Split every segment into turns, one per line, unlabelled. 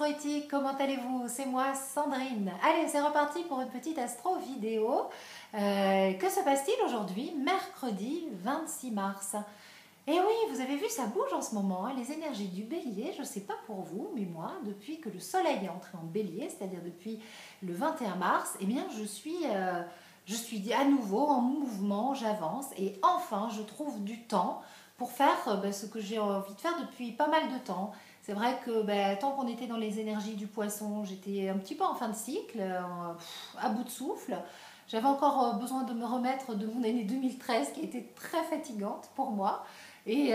astroéthique, comment allez-vous? C'est moi, Sandrine. Allez, c'est reparti pour une petite astro vidéo. Que se passe-t-il aujourd'hui, mercredi 26 mars? Et oui, vous avez vu, ça bouge en ce moment, hein, les énergies du bélier, je ne sais pas pour vous, mais moi, depuis que le soleil est entré en bélier, c'est-à-dire depuis le 21 mars, eh bien, je suis à nouveau en mouvement, j'avance, et enfin, je trouve du temps pour faire ce que j'ai envie de faire depuis pas mal de temps. C'est vrai que tant qu'on était dans les énergies du poisson, j'étais un petit peu en fin de cycle, à bout de souffle. J'avais encore besoin de me remettre de mon année 2013 qui était très fatigante pour moi. Et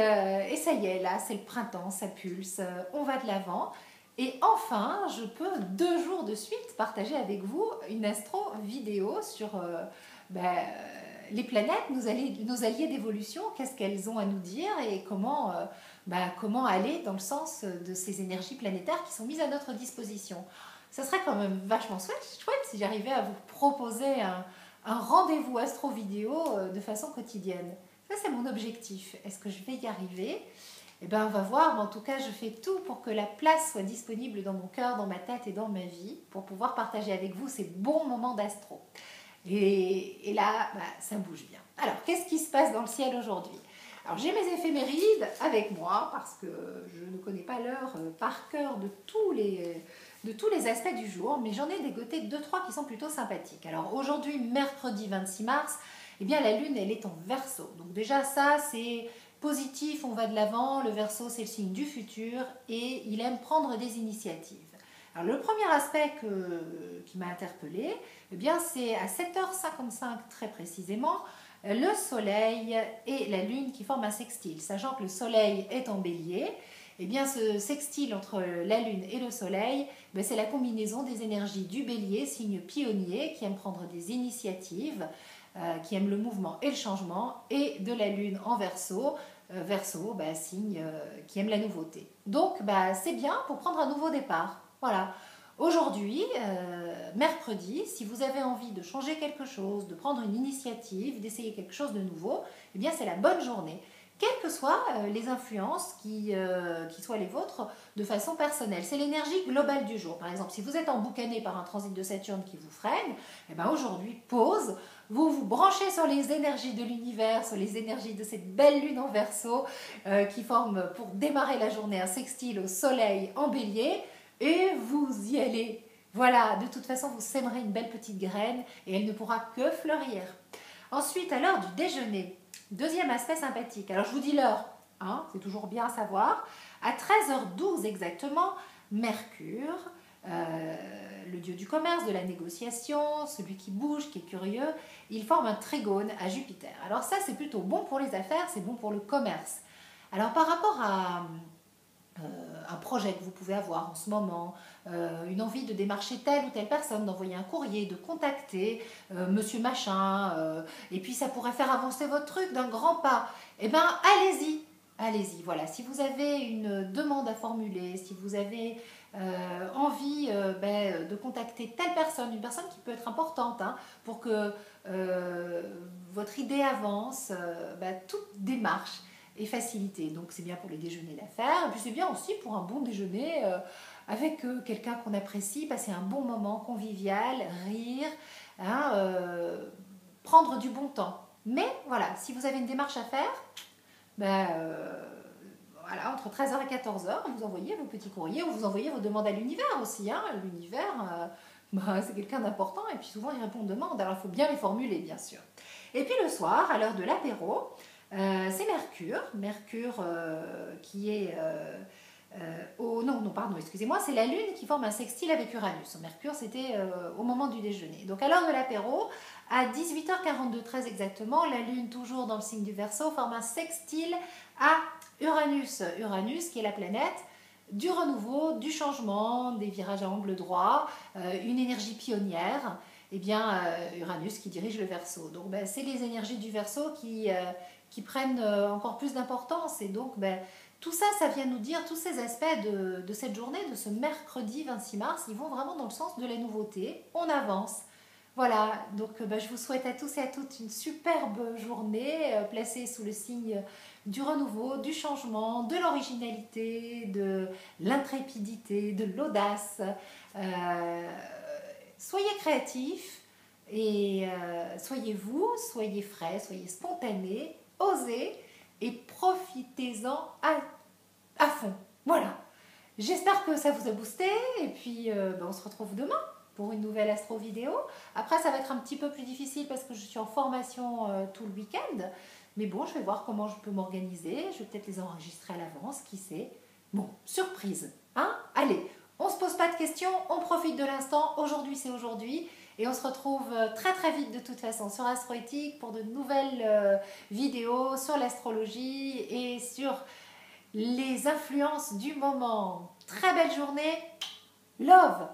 ça y est, là, c'est le printemps, ça pulse, on va de l'avant. Et enfin, je peux 2 jours de suite partager avec vous une astro vidéo sur les planètes, nos alliés d'évolution, qu'est-ce qu'elles ont à nous dire et comment aller dans le sens de ces énergies planétaires qui sont mises à notre disposition. Ça serait quand même vachement chouette si j'arrivais à vous proposer un rendez-vous astro vidéo de façon quotidienne. Ça, c'est mon objectif. Est-ce que je vais y arriver? Eh bien, on va voir. Mais en tout cas, je fais tout pour que la place soit disponible dans mon cœur, dans ma tête et dans ma vie pour pouvoir partager avec vous ces bons moments d'astro. Et là, ça bouge bien. Alors, qu'est-ce qui se passe dans le ciel aujourd'hui? Alors, j'ai mes éphémérides avec moi parce que je ne connais pas l'heure par cœur de tous les aspects du jour, mais j'en ai dégoté 2-3 qui sont plutôt sympathiques. Alors, aujourd'hui, mercredi 26 mars, eh bien, la Lune, elle est en Verseau. Donc déjà, ça, c'est positif, on va de l'avant. Le Verseau, c'est le signe du futur et il aime prendre des initiatives. Alors, le premier aspect qui m'a interpellée, eh bien, c'est à 7h55 très précisément, le Soleil et la Lune qui forment un sextile. Sachant que le Soleil est en Bélier, eh bien, ce sextile entre la Lune et le Soleil, c'est la combinaison des énergies du Bélier, signe pionnier, qui aime prendre des initiatives, qui aime le mouvement et le changement, et de la Lune en Verseau, signe qui aime la nouveauté. Donc, c'est bien pour prendre un nouveau départ. Voilà. Aujourd'hui, mercredi, si vous avez envie de changer quelque chose, de prendre une initiative, d'essayer quelque chose de nouveau, eh bien, c'est la bonne journée. Quelles que soient les influences qui soient les vôtres de façon personnelle. C'est l'énergie globale du jour. Par exemple, si vous êtes emboucané par un transit de Saturne qui vous freine, eh bien aujourd'hui, pause, vous vous branchez sur les énergies de l'univers, sur les énergies de cette belle lune en Verseau qui forme pour démarrer la journée un sextile au soleil en bélier et vous y allez. Voilà, de toute façon, vous sèmerez une belle petite graine et elle ne pourra que fleurir. Ensuite, à l'heure du déjeuner, deuxième aspect sympathique. Alors, je vous dis l'heure, hein, c'est toujours bien à savoir. À 13h12 exactement, Mercure, le dieu du commerce, de la négociation, celui qui bouge, qui est curieux, il forme un trigone à Jupiter. Alors ça, c'est plutôt bon pour les affaires, c'est bon pour le commerce. Alors, par rapport à un projet que vous pouvez avoir en ce moment, une envie de démarcher telle ou telle personne, d'envoyer un courrier, de contacter monsieur machin, et puis ça pourrait faire avancer votre truc d'un grand pas, eh bien allez-y, allez-y, voilà. Si vous avez une demande à formuler, si vous avez envie de contacter telle personne, une personne qui peut être importante pour que votre idée avance, toute démarche et facilité. Donc c'est bien pour les déjeuners d'affaires, et puis c'est bien aussi pour un bon déjeuner avec quelqu'un qu'on apprécie, passer un bon moment convivial, rire, prendre du bon temps. Mais voilà, si vous avez une démarche à faire, voilà, entre 13h et 14h, vous envoyez vos petits courriers ou vous envoyez vos demandes à l'univers aussi. L'univers, c'est quelqu'un d'important et puis souvent il répond aux demandes, alors il faut bien les formuler bien sûr. Et puis le soir, à l'heure de l'apéro, c'est Mercure qui est excusez-moi, c'est la Lune qui forme un sextile avec Uranus. Mercure, c'était au moment du déjeuner. Donc à l'heure de l'apéro, à 18h42 très exactement, la Lune, toujours dans le signe du Verseau, forme un sextile à Uranus. Uranus qui est la planète du renouveau, du changement, des virages à angle droit, une énergie pionnière. Eh bien, Uranus qui dirige le Verseau. Donc c'est les énergies du Verseau qui prennent encore plus d'importance. Et donc, tout ça, ça vient nous dire, tous ces aspects de cette journée, de ce mercredi 26 mars, ils vont vraiment dans le sens de la nouveauté. On avance. Voilà, donc je vous souhaite à tous et à toutes une superbe journée placée sous le signe du renouveau, du changement, de l'originalité, de l'intrépidité, de l'audace. Soyez créatifs et soyez vous, soyez frais, soyez spontanés, osez et profitez-en à fond. Voilà. J'espère que ça vous a boosté et puis on se retrouve demain pour une nouvelle astro vidéo. Après, ça va être un petit peu plus difficile parce que je suis en formation tout le week-end. Mais bon, je vais voir comment je peux m'organiser. Je vais peut-être les enregistrer à l'avance, qui sait. Bon, surprise. Hein? Allez, on ne se pose pas de questions, on profite de l'instant. Aujourd'hui, c'est aujourd'hui. Et on se retrouve très très vite de toute façon sur Astroéthique pour de nouvelles vidéos sur l'astrologie et sur les influences du moment. Très belle journée. Love!